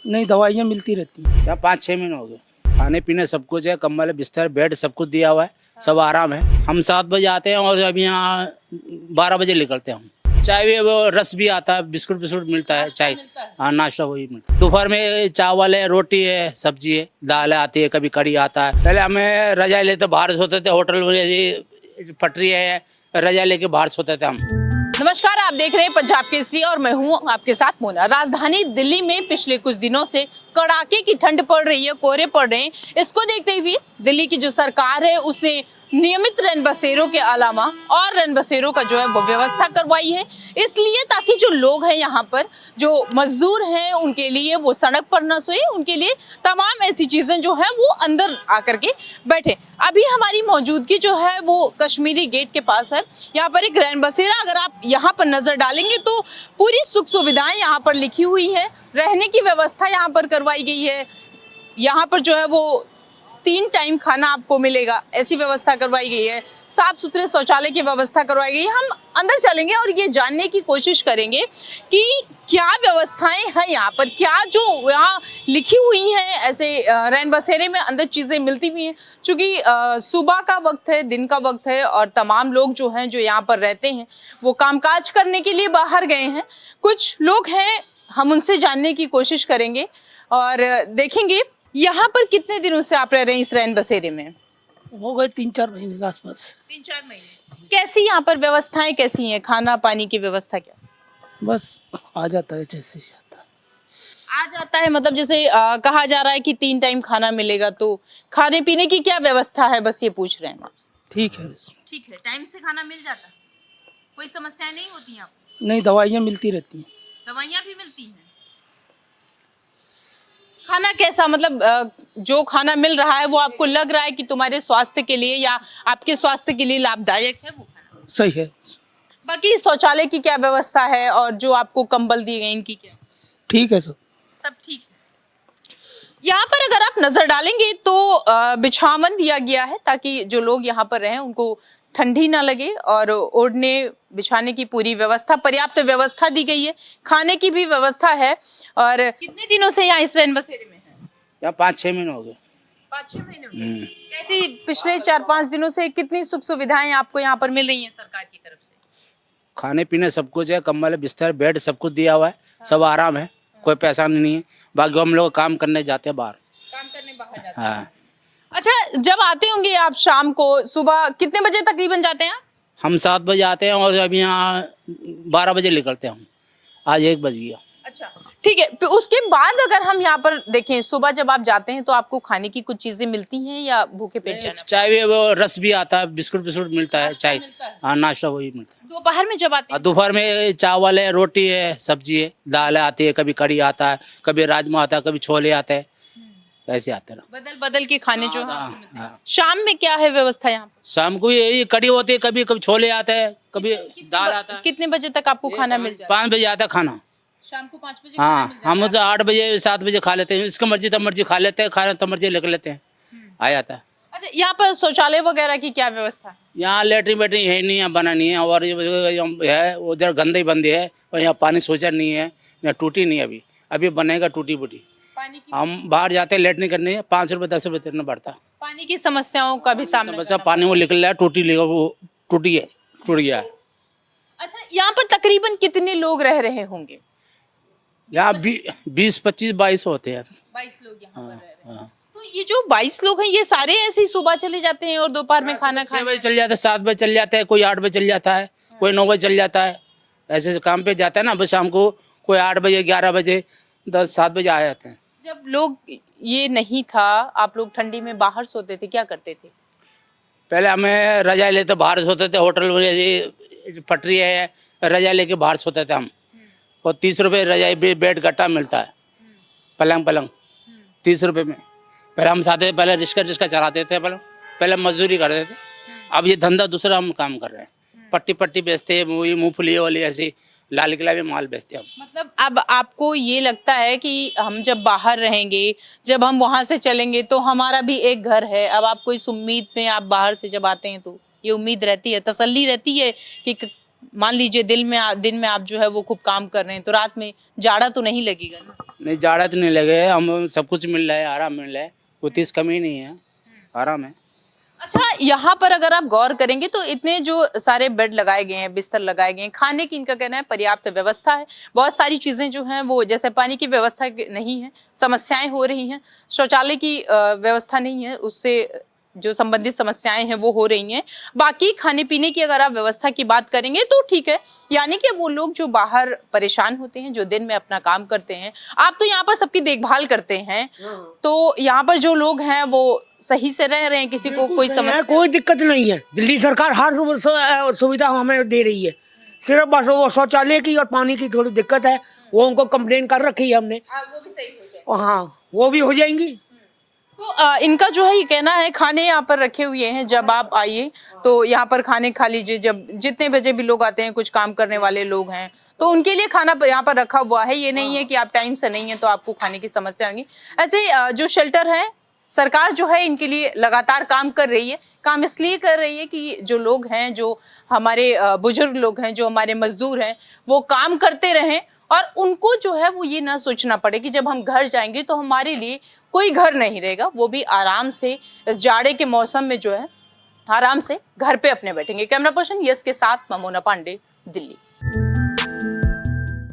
नहीं, दवाइयाँ मिलती रहती हैं। या 5-6 महीने हो गए। खाने पीने सब कुछ है, कंबल बिस्तर बेड सब कुछ दिया हुआ है, सब आराम है। हम 7 बजे आते हैं और अभी यहाँ 12 बजे निकलते हैं हम। चाय भी वो रस भी आता है, बिस्कुट बिस्कुट मिलता है, चाय। हाँ, नाश्ता वही मिलता है। दोपहर में चावल है, रोटी है, सब्जी है, दाल आती है, कभी कड़ी आता है। पहले हमें रजाई लेते बाहर सोते थे, होटल में पटरी है, रजाई लेके बाहर सोते थे हम। नमस्कार, आप देख रहे हैं पंजाब केसरी और मैं हूं आपके साथ मोना। राजधानी दिल्ली में पिछले कुछ दिनों से कड़ाके की ठंड पड़ रही है, कोहरे पड़ रहे हैं। इसको देखते हुए दिल्ली की जो सरकार है उसने नियमित रैन बसेरों के अलावा और रैन बसेरों का जो है वो व्यवस्था करवाई है, इसलिए ताकि जो लोग हैं यहाँ पर, जो मजदूर हैं, उनके लिए वो सड़क पर न सोए, उनके लिए तमाम ऐसी चीजें जो है वो अंदर आकर के बैठे। अभी हमारी मौजूदगी जो है वो कश्मीरी गेट के पास है। यहाँ पर एक रैन बसेरा, अगर आप यहाँ पर नजर डालेंगे तो पूरी सुख सुविधाएं यहाँ पर लिखी हुई है, रहने की व्यवस्था यहाँ पर करवाई गई है। यहाँ पर जो है वो 3 टाइम खाना आपको मिलेगा, ऐसी व्यवस्था करवाई गई है। साफ सुथरे शौचालय की व्यवस्था करवाई गई है। हम अंदर चलेंगे और ये जानने की कोशिश करेंगे कि क्या व्यवस्थाएं हैं यहाँ पर, क्या जो यहाँ लिखी हुई हैं ऐसे रैन बसेरे में अंदर चीज़ें मिलती भी हैं। चूँकि सुबह का वक्त है, दिन का वक्त है और तमाम लोग जो हैं जो यहाँ पर रहते हैं वो कामकाज करने के लिए बाहर गए हैं। कुछ लोग हैं, हम उनसे जानने की कोशिश करेंगे और देखेंगे यहाँ पर कितने दिनों से आप रह रहे हैं इस रैन बसेरे में। हो गए 3-4 महीने के आसपास। 3-4 महीने। कैसी यहाँ पर व्यवस्थाएं कैसी हैं, खाना पानी की व्यवस्था क्या? बस आ जाता है जैसे ही आता है। आ जाता है मतलब जैसे कहा जा रहा है कि 3 टाइम खाना मिलेगा, तो खाने पीने की क्या व्यवस्था है, बस ये पूछ रहे हैं हम आपसे। ठीक है बस। ठीक है, टाइम से खाना मिल जाता है, कोई समस्याएं नहीं होती यहाँ? नहीं, दवाइयाँ मिलती रहती हैं। दवाइयाँ भी मिलती हैं। खाना कैसा, मतलब जो खाना मिल रहा है वो आपको लग रहा है कि तुम्हारे स्वास्थ्य के लिए या आपके स्वास्थ्य के लिए लाभदायक है वो खाना? सही है। बाकी शौचालय की क्या व्यवस्था है और जो आपको कंबल दिए गए इनकी क्या? ठीक है सब ठीक है। यहाँ पर अगर आप नजर डालेंगे तो बिछावन दिया गया है ताकि जो लोग यहाँ पर रहें उनको ठंडी ना लगे और ओढ़ने बिछाने की पूरी व्यवस्था, पर्याप्त व्यवस्था दी गई है। खाने की भी व्यवस्था है। और कितने दिनों से यहाँ इस रैन बसेरे में है? या 5-6 महीने हो गए। 5-6 महीने हो गए। कैसी पिछले 4-5 दिनों से कितनी सुख सुविधाएं आपको यहाँ पर मिल रही हैं सरकार की तरफ से? खाने पीने सब कुछ है, कंबल बिस्तर बेड सब कुछ दिया हुआ है, सब आराम है, कोई परेशानी नहीं है। बाकी हम लोग काम करने जाते हैं बाहर। काम करने बाहर जाते हैं। हाँ। अच्छा, जब आते होंगे आप शाम को, सुबह कितने बजे तकरीबन जाते हैं? हम 7 बजे आते हैं और अभी यहाँ 12 बजे निकलते हैं हम। आज 1 बज गया। अच्छा, ठीक है। फिर उसके बाद अगर हम यहाँ पर देखें, सुबह जब आप जाते हैं तो आपको खाने की कुछ चीजें मिलती हैं या भूखे पेट जाना? चाय भी वो रस भी आता है, बिस्कुट बिस्कुट मिलता है, चाय। हाँ, नाश्ता वही मिलता है। दोपहर में जब आते हैं? दोपहर में चावल है, रोटी है, सब्जी है, दाल आती है, कभी कड़ी आता है, कभी राजमा आता है, कभी छोले आते हैं, ऐसे आते हैं। बदल बदल के खाने जो हैं हाँ, आपको मिलते हैं। हाँ। शाम में क्या है व्यवस्था यहाँ पर? शाम को यही कड़ी होती है, कभी कभी छोले आते हैं, कभी दाल आता है। कितने बजे तक आपको खाना मिल जाता 5 बजे आता है खाना। है? शाम को 5 बजे हाँ, हम तो 8 बजे 7 बजे खा लेते हैं, इसका मर्जी तब मर्जी खा लेते हैं, खाना तब मर्जी लेकर लेते हैं, आ जाता है। अच्छा, यहाँ पर शौचालय वगैरह की क्या व्यवस्था है? यहाँ लेटरिन वेटरिन है नहीं, यहाँ बना नहीं है, और ये है उधर गंदे बंदी है, और यहाँ पानी सोचा नहीं है, यहाँ टूटी नहीं अभी अभी बनेगा टूटी बूटी। पानी की हम बाहर जाते हैं लेटरिन करने, 5 रुपये 10 रुपये देना पड़ता है। पानी की समस्याओं का भी सामना बच्चा पानी वो निकल रहा है, टूटी लेगा, वो टूटी है, टूट गया है। अच्छा, यहाँ पर तकरीबन कितने लोग रह रहे होंगे? यहाँ 20-25-22 होते हैं। 22 लोग यहाँ पर रह रहे हैं। हाँ। तो ये जो 22 लोग हैं ये सारे ऐसे ही सुबह चले जाते हैं और दोपहर में खाना 6 खाने? बजे चल जाते हैं, 7 बजे चल जाते हैं, कोई 8 बजे चल जाता है, कोई 9 बजे चल जाता है, ऐसे काम पे जाता है ना। बस शाम को कोई 8 बजे 11 बजे 7 बजे आ जाते हैं। जब लोग ये नहीं था, आप लोग ठंडी में बाहर सोते थे, क्या करते थे? पहले हमें रजाई लेते बाहर सोते थे, होटल में पटरी है, रजाई लेके बाहर सोते थे हम, और 30 रुपये रजाई बेड गट्टा मिलता है, पलंग 30 रुपये में। पहले हम साथे पहले रिक्शा चलाते थे, पहले मजदूरी करते थे। अब ये धंधा दूसरा हम काम कर रहे हैं, पट्टी बेचते हैं, मूंगफली वाली ऐसी लाल किला में माल बेचते हैं हम। मतलब अब आपको ये लगता है कि हम जब बाहर रहेंगे, जब हम वहां से चलेंगे तो हमारा भी एक घर है। अब आपको इस उम्मीद में, आप बाहर से जब आते हैं तो ये उम्मीद रहती है, तसल्ली रहती है कि मान लीजिए दिन में आप जो है वो खूब काम कर रहे हैं तो रात में जाड़ा तो नहीं लगेगा ना? नहीं जाड़ा तो नहीं लगे, हम सब कुछ मिल रहा है, आराम मिल रहा है, कोई चीज़ कमी नहीं है, आराम है। अच्छा, यहाँ पर अगर आप गौर करेंगे तो इतने जो सारे बेड लगाए गए हैं, बिस्तर लगाए गए हैं, खाने की इनका कहना है पर्याप्त व्यवस्था है। बहुत सारी चीजें जो हैं वो जैसे पानी की व्यवस्था नहीं है, समस्याएं हो रही हैं, शौचालय की व्यवस्था नहीं है, उससे जो संबंधित समस्याएं हैं वो हो रही हैं। बाकी खाने पीने की अगर आप व्यवस्था की बात करेंगे तो ठीक है, यानी कि वो लोग जो बाहर परेशान होते हैं, जो दिन में अपना काम करते हैं, आप तो यहाँ पर सबकी देखभाल करते हैं, तो यहाँ पर जो लोग हैं वो सही से रह रहे हैं, किसी को कोई समस्या? कोई दिक्कत नहीं है। दिल्ली सरकार हर सुविधा हमें दे रही है, सिर्फ बस वो शौचालय की और पानी की थोड़ी दिक्कत है, वो उनको कंप्लेन कर रखी है हमने। वो भी सही हो जाए। हाँ, वो भी हो जाएंगी। तो इनका जो है ये कहना है खाने यहाँ पर रखे हुए हैं, जब आप आइए तो यहाँ पर खाने खा लीजिए, जब जितने बजे भी लोग आते हैं, कुछ काम करने वाले लोग हैं तो उनके लिए खाना यहाँ पर रखा हुआ है। ये नहीं है कि आप टाइम से नहीं है तो आपको खाने की समस्या होगी। ऐसे जो शेल्टर है, सरकार जो है इनके लिए लगातार काम कर रही है। काम इसलिए कर रही है कि जो लोग हैं, जो हमारे बुजुर्ग लोग हैं, जो हमारे मजदूर हैं, वो काम करते रहें और उनको जो है वो ये ना सोचना पड़े कि जब हम घर जाएंगे तो हमारे लिए कोई घर नहीं रहेगा। वो भी आराम से इस जाड़े के मौसम में जो है आराम से घर पे अपने बैठेंगे। कैमरा पर्सन यस के साथ ममोना पांडे, दिल्ली।